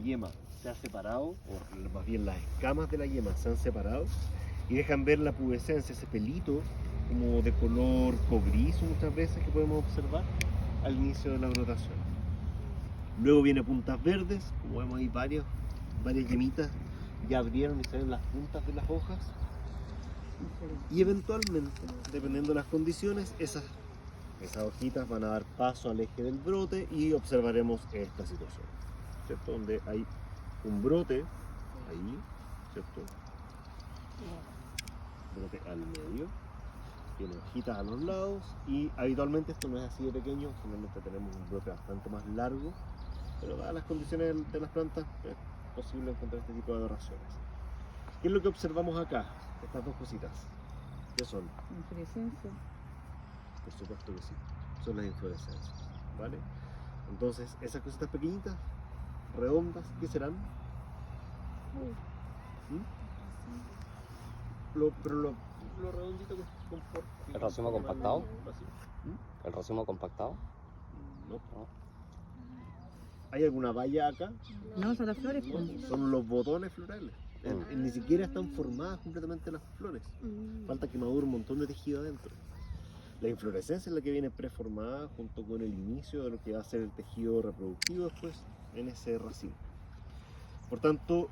La yema se ha separado, o más bien las escamas de la yema se han separado y dejan ver la pubescencia, ese pelito como de color cobrizo muchas veces que podemos observar al inicio de la brotación. Luego viene puntas verdes, como vemos ahí varias yemitas ya abrieron y se ven las puntas de las hojas. Y eventualmente, dependiendo de las condiciones, esas hojitas van a dar paso al eje del brote y observaremos esta situación, ¿cierto? Donde hay un brote ahí, ¿cierto? Brote al medio, tiene hojitas a los lados y habitualmente esto no es así de pequeño, generalmente tenemos un brote bastante más largo, pero dadas las condiciones de las plantas es posible encontrar este tipo de aberraciones. ¿Qué es lo que observamos acá? Estas dos cositas. ¿Qué son? Inflorescencia. Por supuesto que sí, son las inflorescencias, ¿vale? Entonces, esas cositas pequeñitas, redondas, ¿qué serán? Pero lo redondito que comporta. ¿El racimo compactado? ¿El racimo compactado? No. ¿Hay alguna valla acá? No, son las flores. No, son los botones florales. Ni siquiera están formadas completamente las flores. Falta que madure un montón de tejido adentro. La inflorescencia es la que viene preformada junto con el inicio de lo que va a ser el tejido reproductivo después en ese racimo. Por tanto,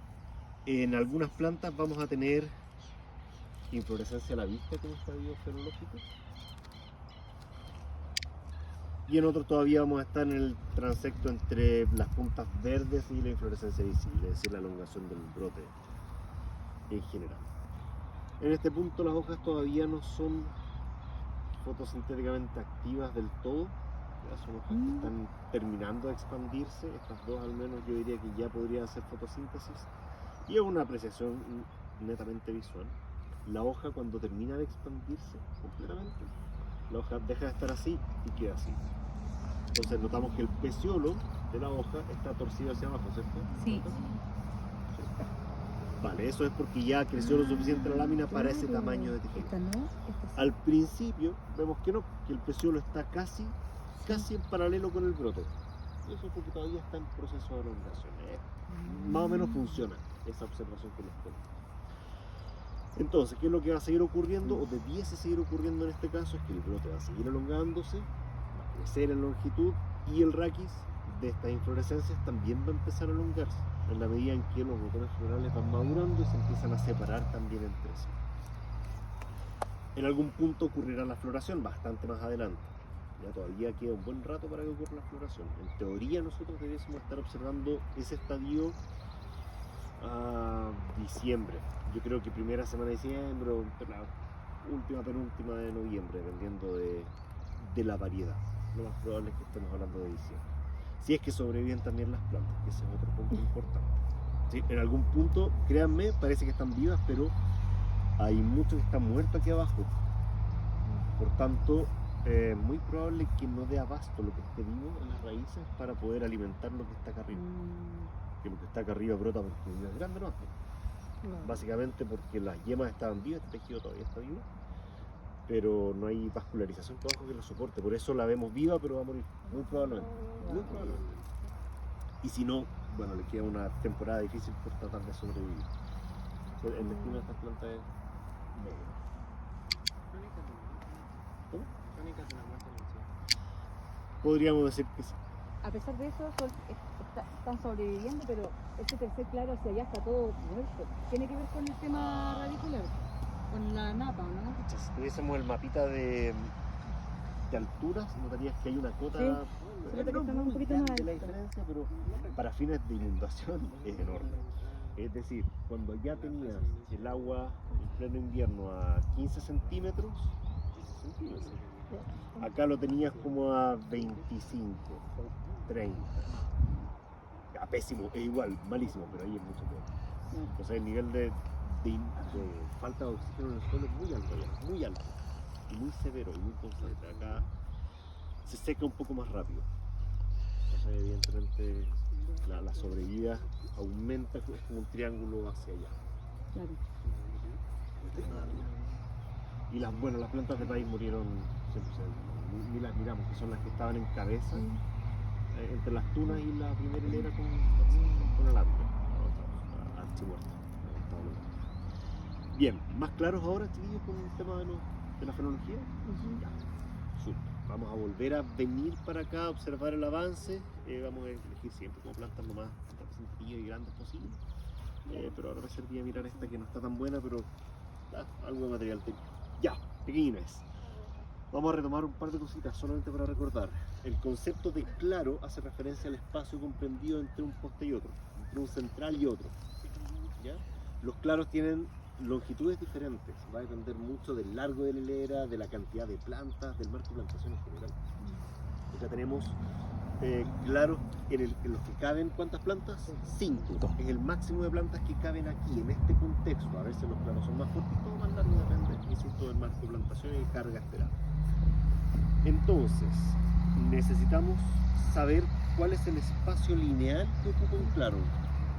en algunas plantas vamos a tener inflorescencia a la vista como estadio fenológico. Y en otros todavía vamos a estar en el transecto entre las puntas verdes y la inflorescencia visible, es decir, la elongación del brote en general. En este punto las hojas todavía no son fotosintéticamente activas del todo, ya son hojas que están terminando de expandirse, estas dos al menos yo diría que ya podrían hacer fotosíntesis, y es una apreciación netamente visual. La hoja cuando termina de expandirse completamente, la hoja deja de estar así y queda así. Entonces notamos que el peciolo de la hoja está torcido hacia abajo, ¿cierto? Sí. Vale, eso es porque ya creció lo suficiente la lámina para ese tamaño de tejido. Esta no, esta sí. Al principio vemos que no, que el peciolo está casi en paralelo con el brote. Eso es porque todavía está en proceso de elongación. Más o menos funciona esa observación que les pongo. Entonces, ¿qué es lo que va a seguir ocurriendo? O debiese seguir ocurriendo en este caso, es que el brote va a seguir elongándose, va a crecer en longitud y el raquis de estas inflorescencias también va a empezar a elongarse en la medida en que los botones florales van madurando y se empiezan a separar también entre sí. En algún punto ocurrirá la floración, bastante más adelante. Ya todavía queda un buen rato para que ocurra la floración. En teoría nosotros debiésemos estar observando ese estadio a diciembre. Yo creo que primera semana de diciembre o la última, penúltima de noviembre, dependiendo de la variedad. Lo más probable es que estemos hablando de diciembre. Si es que sobreviven también las plantas, que ese es otro punto importante. ¿Sí? En algún punto, créanme, parece que están vivas, pero hay mucho que está muerto aquí abajo. Por tanto, muy probable que no dé abasto lo que esté vivo en las raíces para poder alimentar lo que está acá arriba. Que lo que está acá arriba brota porque es grande, ¿no? Básicamente porque las yemas estaban vivas, este tejido todavía está vivo, pero no hay vascularización por abajo que lo soporte. Por eso la vemos viva, pero va a morir, muy probablemente. Muy probablemente. Y si no, bueno, le queda una temporada difícil por tratar de sobrevivir. El destino de estas plantas es negro. ¿Cómo? Podríamos decir que sí. A pesar de eso, están sobreviviendo, pero ese tercer claro hacia allá está todo muerto. ¿Tiene que ver con el tema radicular? ¿Con la napa o no? Si tuviésemos el mapita de alturas, notarías que hay una cota. Sí. Pero No un muy poquito grande más la alta. diferencia, pero para fines de inundación es enorme. Es decir, cuando ya tenías el agua en pleno invierno a 15 centímetros, acá lo tenías como a 25, 30. Ya, pésimo, es igual, malísimo, pero ahí es mucho peor. Entonces el nivel de falta de oxígeno en el suelo es muy alto allá, muy alto, y muy severo y muy constante. Acá se seca un poco más rápido. Entonces evidentemente la sobrevida aumenta, es como un triángulo hacia allá. Claro. Y las plantas de país murieron 100%, ni las miramos, que son las que estaban en cabeza, entre las tunas y la primera hilera con con alambre. Archimuerto. lamentablemente. Bien, ¿más claros ahora, chiquillos, con el tema de la fenología? Ya, súper. Vamos a volver a venir para acá a observar el avance. Vamos a elegir siempre como plantas lo más representativas y grandes posible. Pero ahora me servía mirar esta que no está tan buena, pero algo de material tengo. Ya, pequeñines. Vamos a retomar un par de cositas solamente para recordar. El concepto de claro hace referencia al espacio comprendido entre un poste y otro, entre un central y otro. ¿Ya? Los claros tienen longitudes diferentes, va a depender mucho del largo de la hilera, de la cantidad de plantas, del marco de plantación en general. Acá tenemos claros en los que caben, ¿cuántas plantas? 5. Es el máximo de plantas que caben aquí, en este contexto. A veces los claros son más cortitos o más largos, depende, insisto, del marco de plantación y carga esperada. Entonces, necesitamos saber cuál es el espacio lineal que ocupa un claro.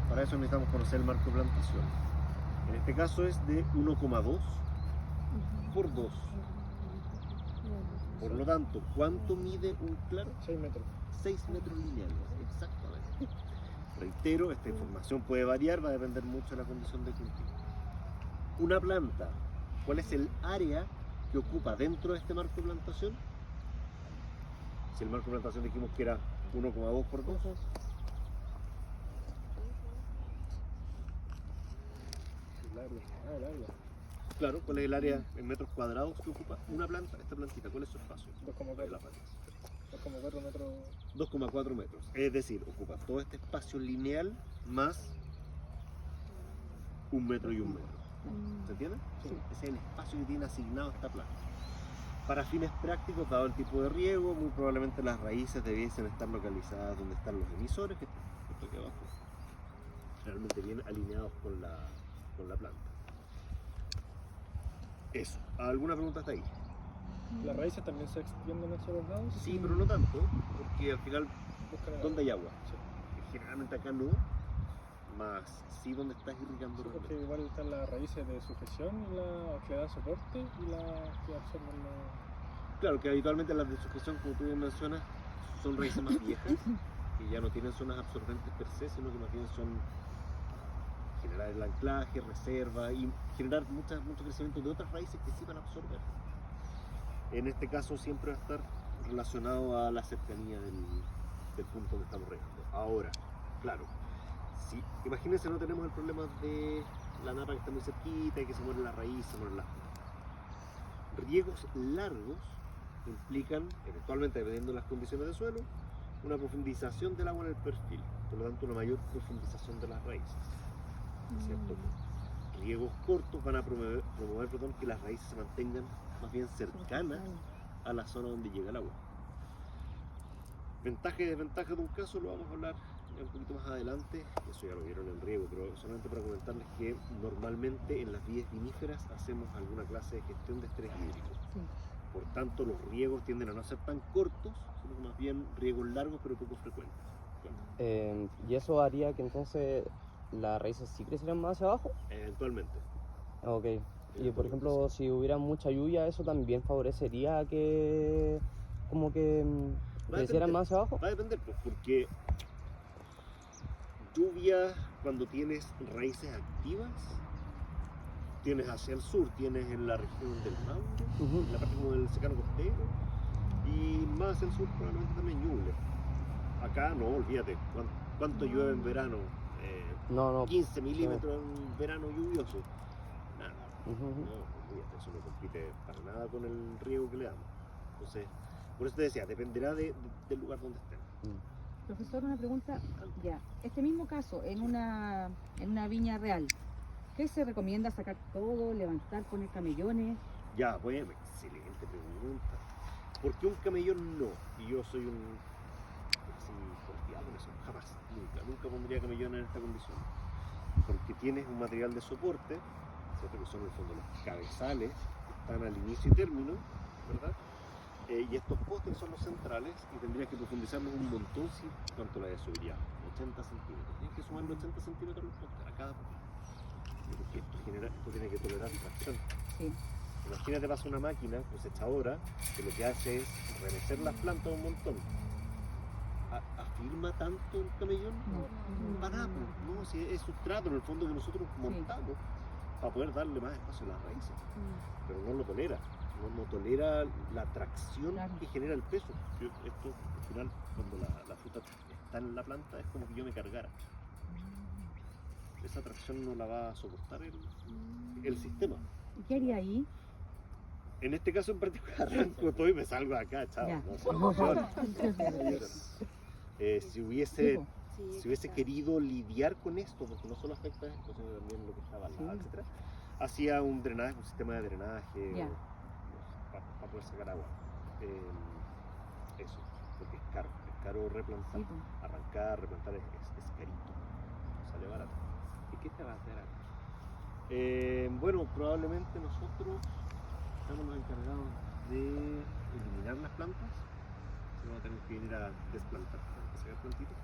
Para eso necesitamos conocer el marco de plantación. En este caso es de 1,2 por 2. Por lo tanto, ¿cuánto mide un claro? 6 metros. 6 metros lineales, exactamente. Reitero, esta información puede variar, va a depender mucho de la condición de cultivo. Una planta, ¿cuál es el área que ocupa dentro de este marco de plantación? Si el marco de plantación dijimos que era 1,2 por 2. El área. Claro, ¿cuál es el área en metros cuadrados que ocupa una planta? Esta plantita, ¿cuál es su espacio? 2,4 La planta. 2,4 metros. 2,4 metros. Es decir, ocupa todo este espacio lineal más 1 metro y 1 metro. ¿Se entiende? Sí. Ese es el espacio que tiene asignado esta planta. Para fines prácticos, dado el tipo de riego, muy probablemente las raíces debiesen estar localizadas donde están los emisores, que están justo aquí abajo, realmente bien alineados con la planta. Eso. ¿Alguna pregunta hasta ahí? ¿Las raíces también se extienden hacia los lados? Sí, pero no tanto, porque al final, Buscan el ¿dónde hay agua? Sí. Generalmente acá no, más sí donde estás irrigando. Sí, porque igual están las raíces de sujeción y las que le dan soporte y las que absorben la... Claro, que habitualmente las de sujeción, como tú bien mencionas, son raíces más viejas, que ya no tienen zonas absorbentes per se, sino que más bien son generar el anclaje, reserva y generar mucho crecimiento de otras raíces que sí van a absorber. En este caso siempre va a estar relacionado a la cercanía del punto donde estamos regando. Ahora, claro, si imagínense, no tenemos el problema de la napa que está muy cerquita y que se muere la raíz, se muere la hoja. Riegos largos implican, eventualmente dependiendo de las condiciones del suelo, una profundización del agua en el perfil, por lo tanto una mayor profundización de las raíces. ¿Cierto? Riegos cortos van a promover que las raíces se mantengan más bien cercanas a la zona donde llega el agua. Ventajas y desventajas de un caso lo vamos a hablar un poquito más adelante, eso ya lo vieron en riego, pero solamente para comentarles que normalmente en las vías viníferas hacemos alguna clase de gestión de estrés hídrico. Sí. Por tanto, los riegos tienden a no ser tan cortos, sino que más bien riegos largos pero poco frecuentes. Bueno, ¿Y eso haría que entonces las raíces sí crecieran más hacia abajo? eventualmente. Ok. Y por ejemplo, si hubiera mucha lluvia, ¿eso también favorecería que como que Va a crecieran depender. más hacia abajo? Va a depender, pues, porque lluvia, cuando tienes raíces activas, tienes hacia el sur, tienes en la región del Maule, en la parte como del secano costero, y más hacia el sur probablemente también lluvia. Acá no, olvídate, ¿cuánto llueve en verano? No. 15 milímetros en verano lluvioso. Nada. Ujú. No, olvídate, eso no compite para nada con el riego que le damos. Entonces, por eso te decía, dependerá del lugar donde estén. Profesor, una pregunta. Ya, este mismo caso, en una viña real, ¿qué se recomienda? ¿Sacar todo, levantar, poner camellones? Ya, bueno, excelente pregunta. ¿Por qué un camellón no? Y yo soy un así confiado en eso, jamás, nunca pondría camellón en esta condición. Porque tienes un material de soporte, ¿cierto? Que son en el fondo los cabezales, que están al inicio y término, ¿verdad? Y estos postes son los centrales y tendrías que profundizarlos un montón si cuánto la subiría, 80 centímetros. Tienes que sumarle 80 centímetros a los postes, a cada poste. Porque esto tiene que tolerar tracción. Sí. Imagínate, pasa una máquina cosechadora que lo que hace es remecer las plantas un montón, firma tanto el camellón, No. para nada, pues, no, si es sustrato en el fondo que nosotros montamos para poder darle más espacio a las raíces, pero no lo tolera, no tolera la tracción Claro. que genera el peso. Esto, al final, cuando la fruta está en la planta, es como que yo me cargara. Esa tracción no la va a soportar el sistema. ¿Y qué haría ahí? En este caso en particular, arranco todo y me salgo de acá, chao. Ya. No, funciona. Si hubiese querido lidiar con esto, porque no solo afecta a esto, sino también lo que estaba al lado, Sí. etcétera, hacía un drenaje, un sistema de drenaje Ya. para poder sacar agua. Eso, porque es caro replantar, Sí, pues. arrancar, replantar es carito, no sale barato. ¿Y qué te va a hacer acá? Bueno, probablemente nosotros estamos los encargados de eliminar las plantas. Vamos a tener que ir a desplantar, a sacar plantitas.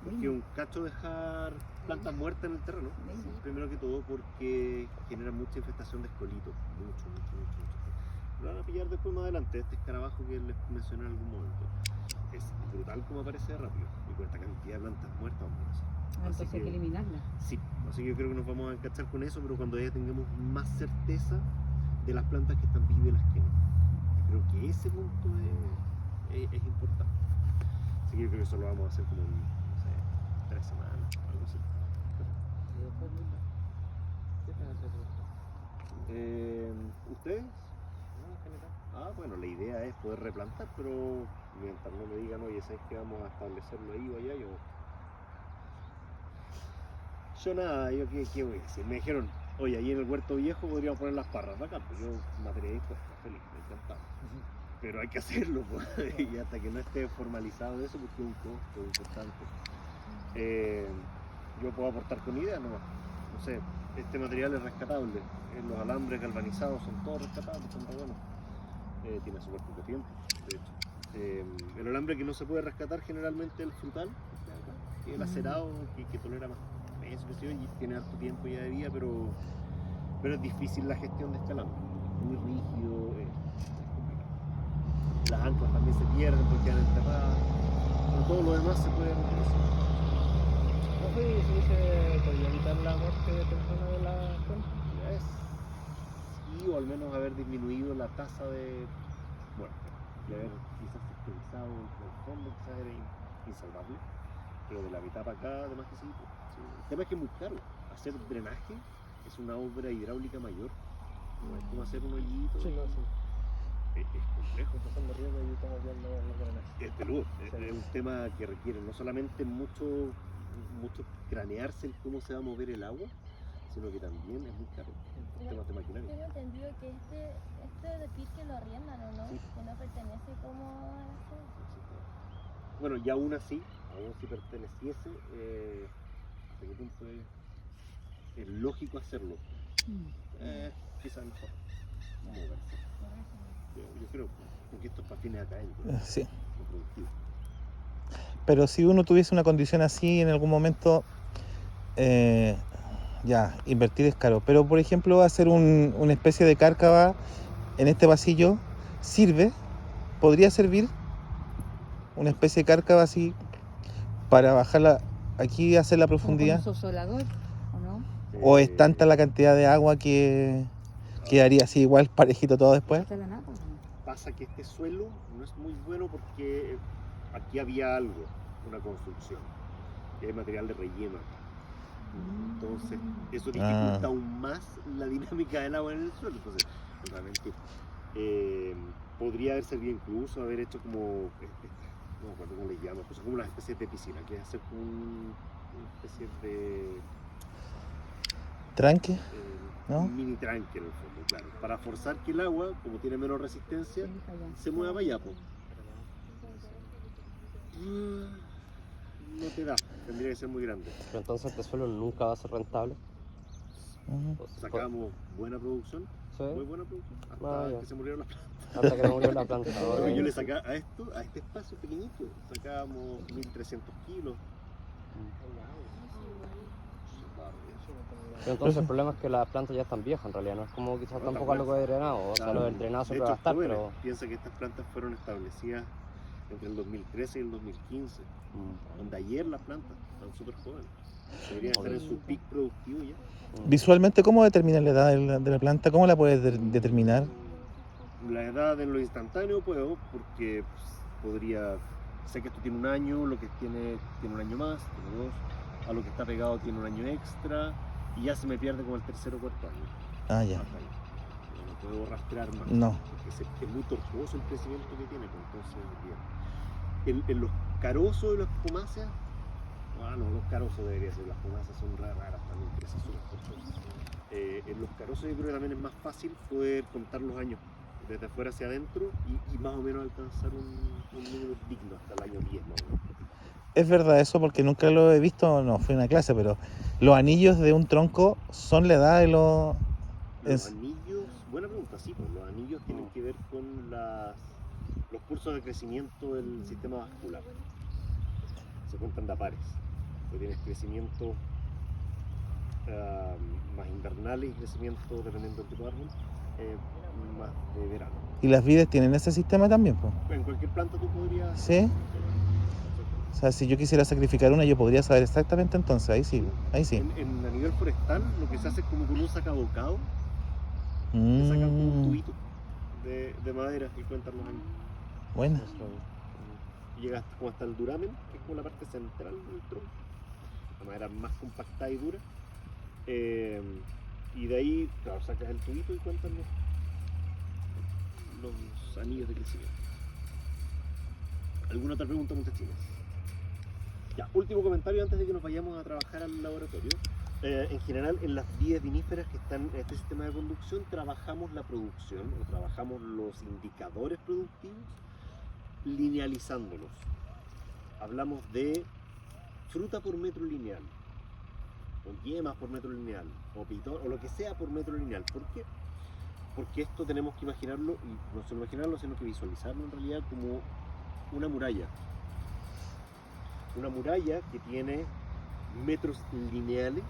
Porque un cacho dejar plantas muertas en el terreno, primero que todo porque genera mucha infestación de escolitos, mucho. Lo van a pillar después más adelante, este escarabajo que les mencioné en algún momento. Es brutal como aparece de rápido, y con esta cantidad de plantas muertas vamos a hacer. Entonces hay que eliminarla. Sí, así que yo creo que nos vamos a encachar con eso, pero cuando ya tengamos más certeza de las plantas que están vivas y las que no. Creo que ese punto es importante. Así que yo creo que eso lo vamos a hacer como en, no sé, 3 semanas, algo así. ¿Qué te va a hacer ¿Ustedes? No, en general. Bueno, la idea es poder replantar, pero mientras no me digan, oye, ¿sabes que vamos a establecerlo ahí o allá? Yo nada, yo qué voy a decir. Me dijeron, oye, ahí en el huerto viejo podríamos poner las parras acá, pues yo materia dispuesta, feliz, me encantaba. Pero hay que hacerlo, pues, y hasta que no esté formalizado eso, porque es un costo importante. Yo puedo aportar con ideas nomás. No sé, este material es rescatable. Los alambres galvanizados son todos rescatables, son re buenos. Tiene súper poco tiempo, de hecho. El alambre que no se puede rescatar generalmente es el frutal, y el acerado que tolera más peso, y tiene harto tiempo ya de vida, pero es difícil la gestión de este alambre. Muy rígido, es complicado. Las anclas también se pierden porque quedan enterradas, pero todo lo demás se puede reutilizar. No sé si se podía evitar la muerte temprana de la planta. Sí, o al menos haber disminuido la tasa de muerte, y haber quizás sectorizado el fondo, quizás era insalvable, pero de la mitad para acá, además que sí. El tema es que es muy caro. Hacer drenaje es una obra hidráulica mayor, no es como hacer un hoyito. Sí, no, sí. Es complejo. Empezando riendo y estamos viendo los drenajes. Es peludo, es un tema que requiere no solamente mucho cranearse en cómo se va a mover el agua, sino que también es muy caro. Temas de maquinaria. Tengo entendido que este de que lo arriendan, ¿o no? Sí. Que no pertenece como a la ciudad. Bueno, y aún si perteneciese, ¿hasta qué punto es lógico hacerlo? Quizás mejor moverse. Yo creo, porque esto es para fines académicos, Sí. no productivos. Pero si uno tuviese una condición así en algún momento, ya, invertir es caro. Pero por ejemplo, hacer una especie de cárcava en este pasillo, ¿sirve? ¿Podría servir? Una especie de cárcava así para bajarla aquí y hacer la profundidad. ¿Como con un subsolador o no? ¿O es tanta la cantidad de agua que quedaría así igual parejito todo después? ¿Está la napa? Pasa que este suelo no es muy bueno porque aquí había algo, una construcción, y hay material de relleno acá. Entonces, eso dificulta aún más la dinámica del agua en el suelo. Entonces, realmente podría haber servido incluso haber hecho como, no me acuerdo cómo le llaman, pues como una especie de piscina, que es hacer como una especie de ¿Tranque? ¿No? un mini tranque en el fondo, claro, para forzar que el agua, como tiene menos resistencia, se mueva para allá. Pues. No te da, tendría que ser muy grande. Pero entonces este suelo nunca va a ser rentable. Ujú. Sacábamos buena producción, Sí, muy buena producción, hasta ya. que se murieron las plantas. hasta que murió la planta. Porque yo le sacaba a este espacio pequeñito, sacábamos 1300 kilos. Pero entonces el problema es que las plantas ya están viejas en realidad, no es como quizás tampoco algo de drenado, o sea, lo del drenado se De puede hecho, gastar, jóvenes. pero Piensa que estas plantas fueron establecidas entre el 2013 y el 2015. Donde ayer las plantas están súper jóvenes. Deberían estar en su pic productivo ya. Visualmente, ¿cómo determinas la edad de la planta? ¿Cómo la puedes determinar? La edad en lo instantáneo puedo, porque podría, sé que esto tiene un año, lo que tiene un año más, tiene 2, a lo que está pegado tiene un año extra, y ya se me pierde como el tercer o cuarto año. Ah, ya. Hasta ahí. No puedo rastrear más, No. porque es muy tortuoso el crecimiento que tiene, pues, entonces bien. En los carozos y las pomáceas, no, los carozos debería ser, las pomáceas son raras también, crecen súper tortuosas. En los carozos yo creo que también es más fácil poder contar los años desde afuera hacia adentro y más o menos alcanzar un número digno hasta el año 10 más o menos. Es verdad eso porque nunca lo he visto, no fui a una clase, pero los anillos de un tronco son la edad de los... Los anillos, buena pregunta, sí, pues los anillos tienen que ver con los cursos de crecimiento del sistema vascular. Se cuentan de a pares. Tú tienes crecimiento más invernales y crecimiento, dependiendo del tipo de árbol, más de verano. ¿Y las vides tienen ese sistema también, pues? En cualquier planta tú podrías... ¿Sí? O sea, si yo quisiera sacrificar una, yo podría saber exactamente entonces, ahí sí, ahí sí. A nivel forestal, lo que se hace es como con un sacabocado, te sacan como un tubito de madera y cuentan los años. Bueno. Y llegas como hasta el duramen, que es como la parte central del tronco, la madera más compacta y dura. Y de ahí, claro, sacas el tubito y cuentas los anillos de crecimiento. ¿Alguna otra pregunta, Montesinos? Ya, último comentario antes de que nos vayamos a trabajar al laboratorio. En general, en las vides viníferas que están en este sistema de conducción, trabajamos la producción o trabajamos los indicadores productivos linealizándolos. Hablamos de fruta por metro lineal, o yemas por metro lineal, o pitón, o lo que sea por metro lineal. ¿Por qué? Porque esto tenemos que imaginarlo, y no solo imaginarlo, sino que visualizarlo en realidad como una muralla. Una muralla que tiene metros lineales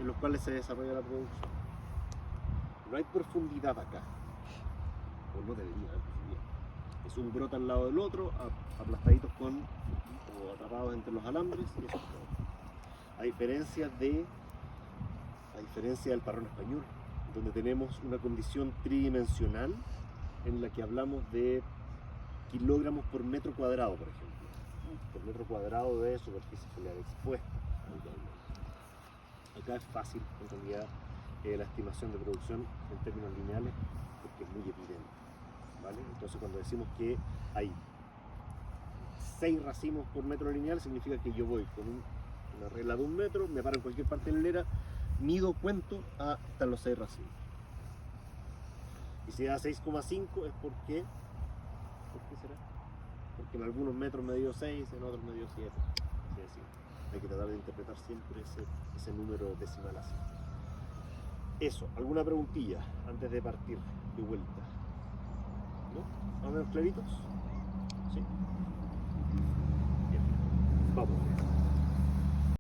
en los cuales se desarrolla la producción. No hay profundidad acá, o no debería haber profundidad. Es un brote al lado del otro, aplastaditos o atrapados entre los alambres, y eso es todo. A diferencia del parrón español, donde tenemos una condición tridimensional en la que hablamos de kilogramos por metro cuadrado, por ejemplo, por metro cuadrado de superficie foliar expuesta. Acá es fácil, en realidad, la estimación de producción en términos lineales, porque es muy evidente, ¿vale? Entonces, cuando decimos que hay 6 racimos por metro lineal, significa que yo voy con una regla de 1 metro, me paro en cualquier parte de la hilera, mido, cuento, están los 6 racimos. Y si da 6,5 es porque... ¿Por qué será? Porque en algunos metros me dio 6, en otros me dio 7. Es decir, hay que tratar de interpretar siempre ese número decimal así. Eso, ¿alguna preguntilla antes de partir de vuelta? ¿No? ¿Más o menos claritos? ¿Sí? Bien, vamos.